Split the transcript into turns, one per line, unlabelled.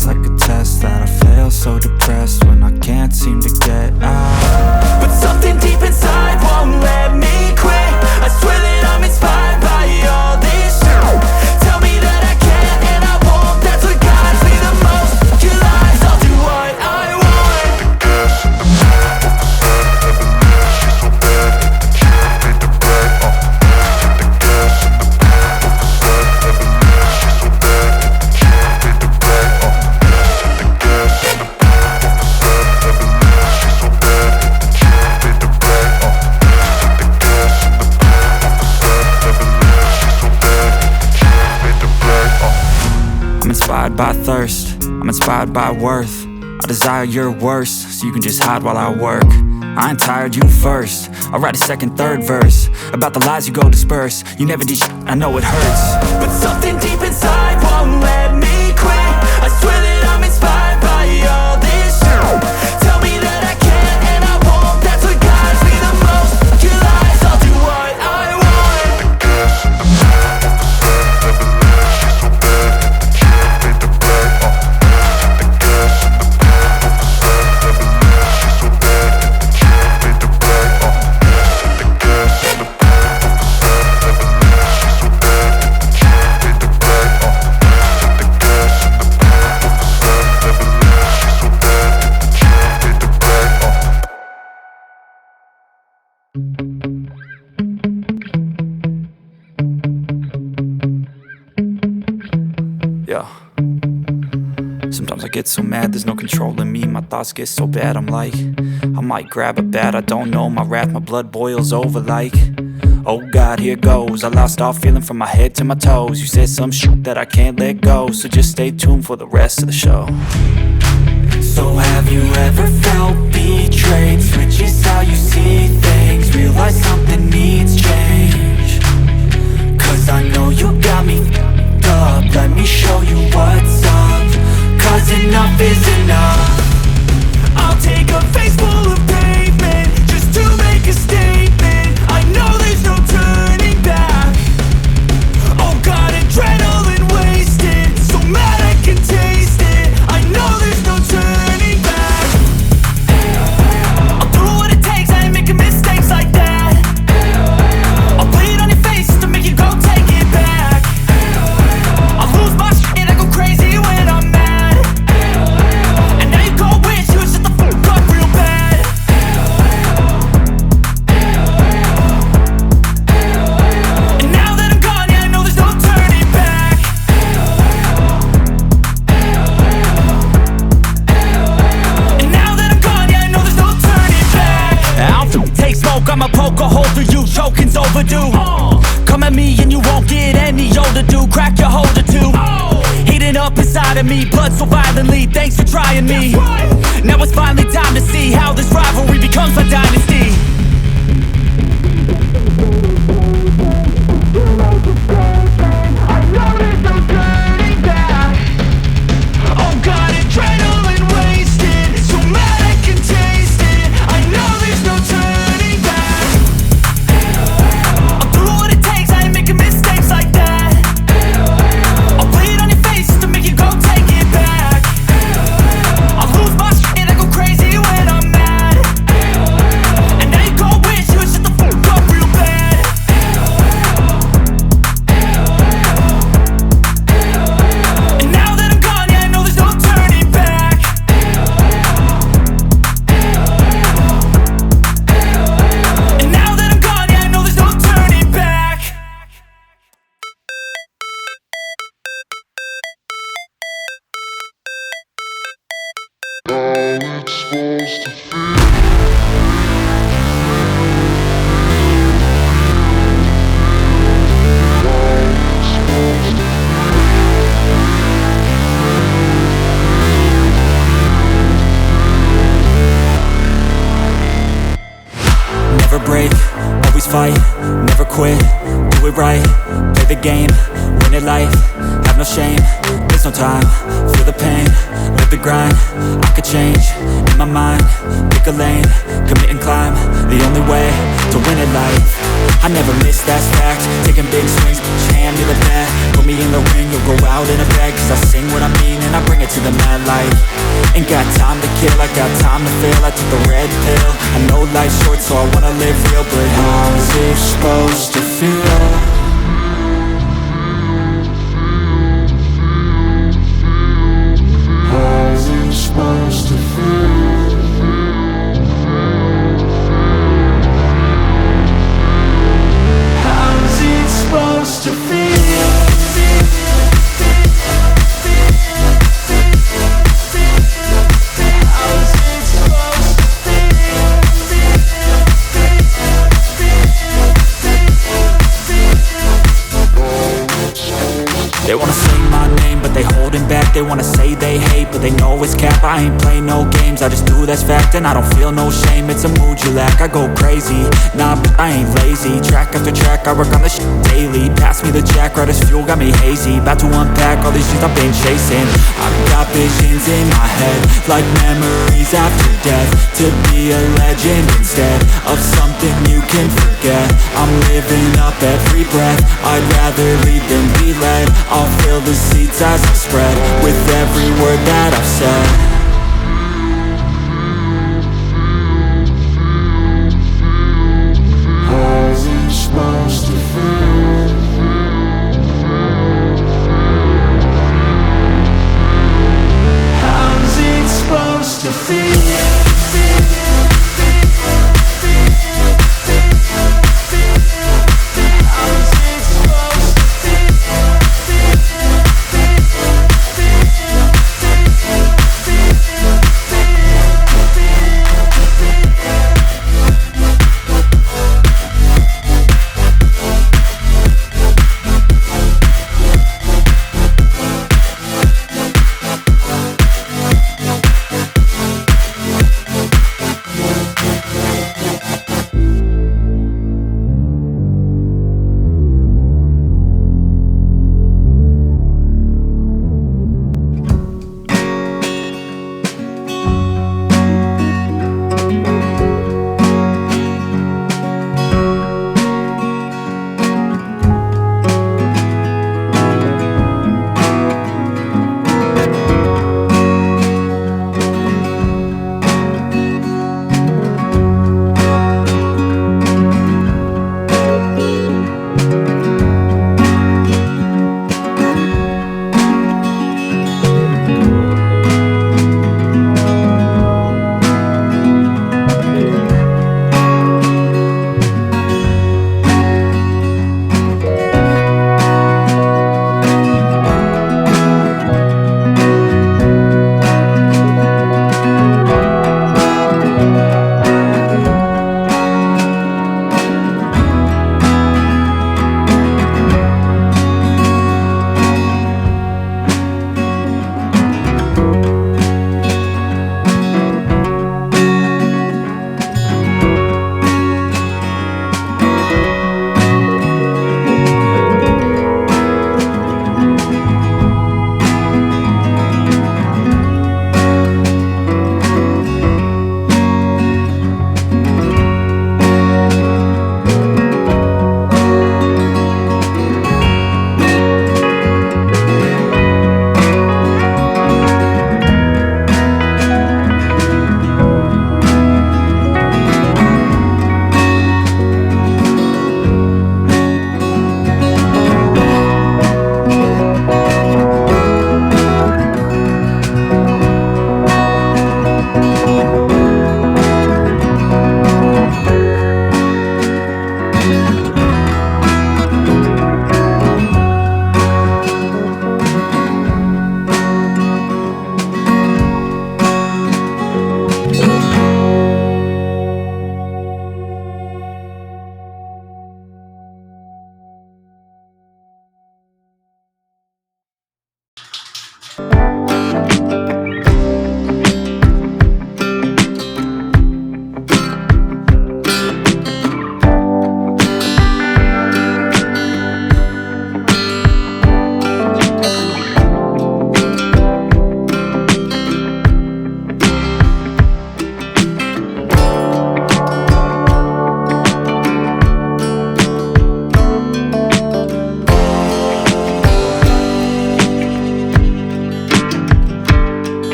feels like a test that I fail, so depressed when I can't seem to get out.
But something deep inside won't let me quit. I swear that I'm inspired by all this shit. Tell me that I can't and I won't. That's what guides me the most. Your lies, I'll do what I want.
I'm inspired by thirst, I'm inspired by worth. I desire your worst, so you can just hide while I work. I ain't tired, you first. I'll write a second, third verse about the lies you go disperse. You never did shit, I know it hurts.
But something deep inside won't let me quit. I swear that I'm inspired by all this shit. Tell me that I can't and I won't. That's what guides me the most. Your lies, I'll do what I want.
Yeah. Sometimes I get so mad, there's no controlling me. My thoughts get so bad, I'm like, I might grab a bat, I don't know. My wrath, my blood boils over like, oh God, here goes. I lost all feeling from my head to my toes. You said some shit that I can't let go, so just stay tuned for the rest of the show.
So have you ever felt betrayed? Switches how you see things. Realize something needs change. Cause I know you got me f***ed up. Let me show you what's up. Cause enough is enough. I'll take a face full of pavement just to make a statement. I know there's no turning back. Oh God, adrenaline wasted. So mad I can taste it. I know there's no turning back. I'll do what it takes, I ain't making mistakes like that. I'll bleed on your face to make you go take it back. I'll lose my shit and I go crazy when I'm mad. And now you go wish you would shut the fuck up real bad. And now that I'm gone, yeah, I know there's no turning back. And now that I'm gone, yeah, I know there's no turning back. I'll take smoke, I'ma poke a hole through you. Choking's overdue. Come at me and you won't get any older, dude. Crack your holder too. Heating up inside of me, blood so violently. Thanks for trying me. Now it's finally time to see how this rivalry becomes a dynasty. I know there's no turning back. Oh God, adrenaline wasted. So mad I can taste it. I know there's no turning back. I'll do what it takes, I ain't making mistakes like that. I'll bleed on your face to make you go take it back. I'll lose my shit and I go crazy when I'm mad. And now you go wish you would shut the fuck up real bad. And now that I'm gone, yeah, I know there's no turning back. And now that I'm gone, yeah, I know there's no turning back.
Never break, always fight, never quit, do it right, play the game, win it life, have no shame, there's no time, feel the pain, live the grind, I could change, in my mind, pick a lane, commit and climb, the only way to win it life, I never miss, that's fact, taking big swings, push your hand to the bat, put me me in the ring, you'll go out in a bag. Cause I sing what I mean and I bring it to the mad light. Ain't got time to kill, I got time to feel. I took the red pill, I know life's short so I wanna live real. But how's it supposed to feel? How's it supposed to feel? How's it supposed to feel? They wanna say my name, but they holding back. They wanna say they hate, but they know it's cap. I ain't play no games, I just do that's fact. And I don't feel no shame, it's a mood you lack. I go crazy, nah, but I ain't lazy. Track after track, I work on this shit daily. Pass me the jack, right as fuel, got me hazy. About to unpack all these things I've been chasing. I've got visions in my head, like memories after death. To be a legend instead of something you can forget. I'm living up every breath, I'd rather lead than be led. I'll fill the seats as I spread with every word that I've said.